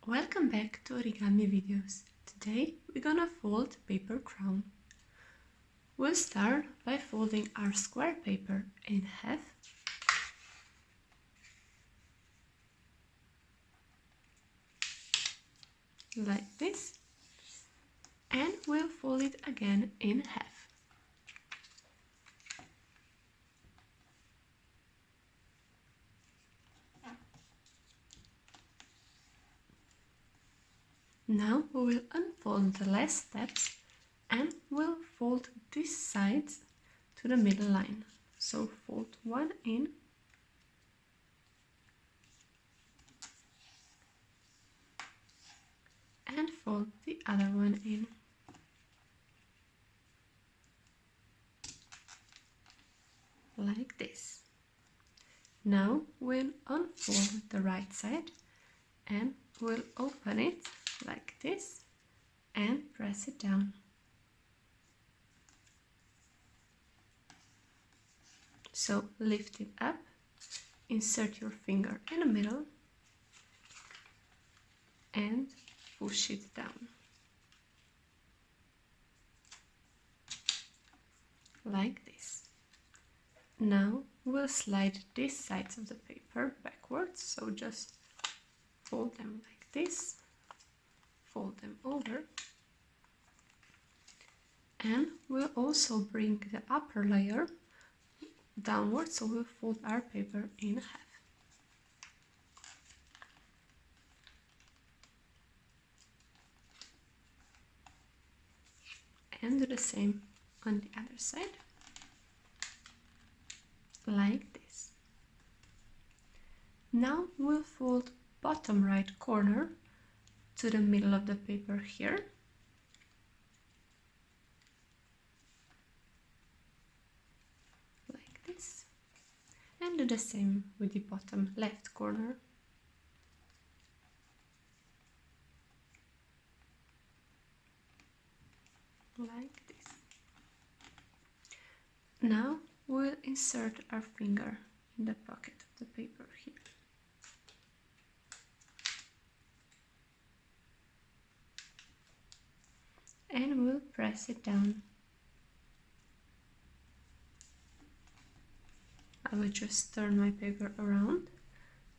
Welcome back to Origami videos. Today we're gonna fold paper crown. We'll start by folding our square paper in half. Like this. And we'll fold it again in half. Now we will unfold the last steps and we'll fold this side to the middle line. So fold one in and fold the other one in. Like this. Now we'll unfold the right side and we'll open it like this and press it down. So lift it up, insert your finger in the middle and push it down. Like this. Now we'll slide these sides of the paper backwards, so just fold them like this, fold them over, and we'll also bring the upper layer downwards, so we'll fold our paper in half. And do the same on the other side, like this. Now we'll fold bottom right corner to the middle of the paper here. Like this. And do the same with the bottom left corner. Like this. Now we'll insert our finger in the pocket of the paper here. And we'll press it down. I will just turn my paper around.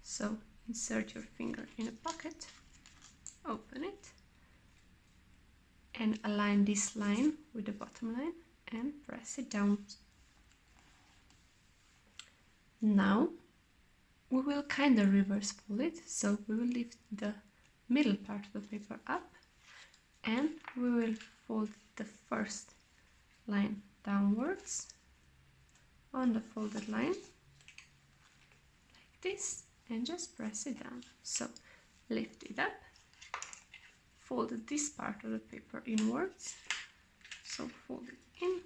So insert your finger in a pocket, open it, and align this line with the bottom line and press it down. Now we will kind of reverse fold it, so we will lift the middle part of the paper up and we will fold the first line downwards on the folded line like this and just press it down. So lift it up, fold this part of the paper inwards, so fold it in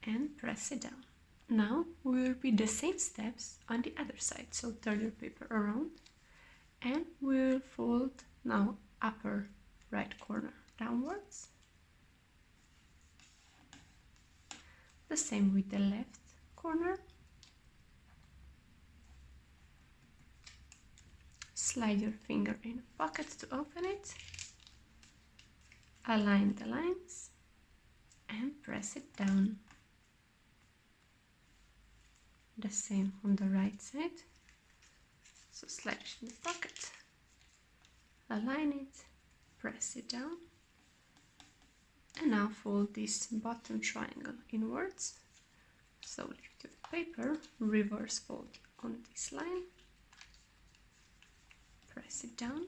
and press it down. Now we will repeat the same steps on the other side, so turn your paper around and we will fold now upper right corner downwards. The same with the left corner. Slide your finger in a pocket to open it, align the lines and press it down. The same on the right side, so slide it in the pocket, align it, press it down, and now fold this bottom triangle inwards. So lift your paper, reverse fold on this line, press it down,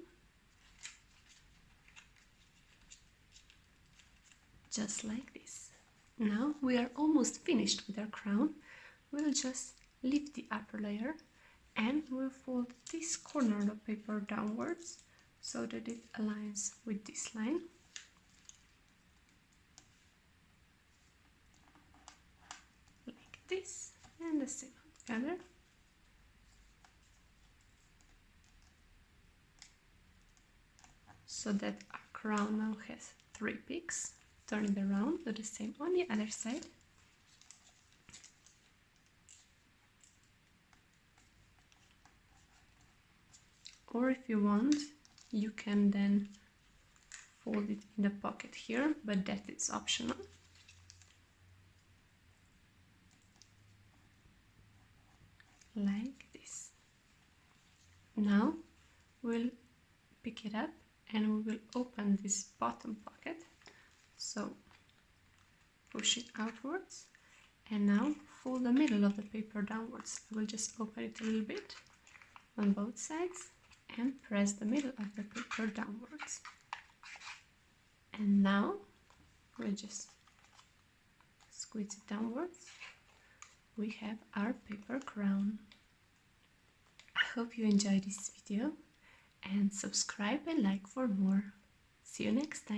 just like this. Now we are almost finished with our crown. We'll just lift the upper layer and we'll fold this corner of the paper downwards so that it aligns with this line. Like this, and the same on the other. So that our crown now has 3 peaks. Turn it around, do the same on the other side. or if you want, you can then fold it in the pocket here, but that is optional. Like this. Now we'll pick it up and we will open this bottom pocket. So push it outwards and now fold the middle of the paper downwards. I will just open it a little bit on both sides and press the middle of the paper downwards. And now we'll just squeeze it downwards. We have our paper crown. I hope you enjoyed this video and subscribe and like for more. See you next time.